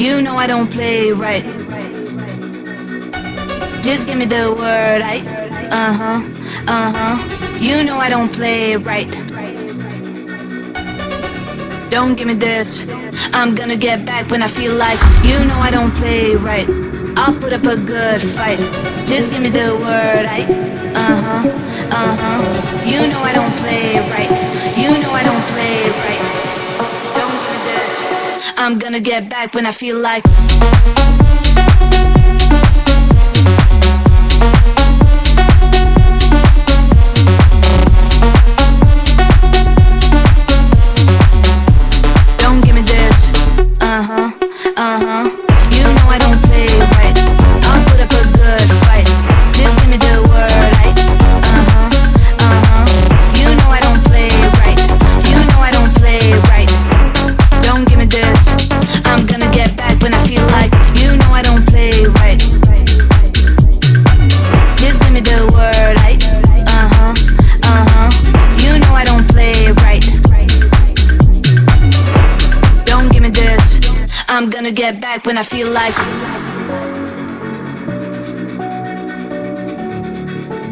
You know I don't play right. Just give me the word, You know I don't play right. Don't give me this. I'm gonna get back when I feel like. You know I don't play right. I'll put up a good fight. Just give me the word, You know I don't play right. You know I don't play right. Don't give me this. I'm gonna get back when I feel like. You know I don't play right. I'll put up a good fight. Just give me the word, You know I don't play right. You know I don't play right. Don't give me this. I'm gonna get back when I feel like. You know I don't play right. Just give me the word, You know I don't play right. Don't give me this. I'm gonna get back when I feel like.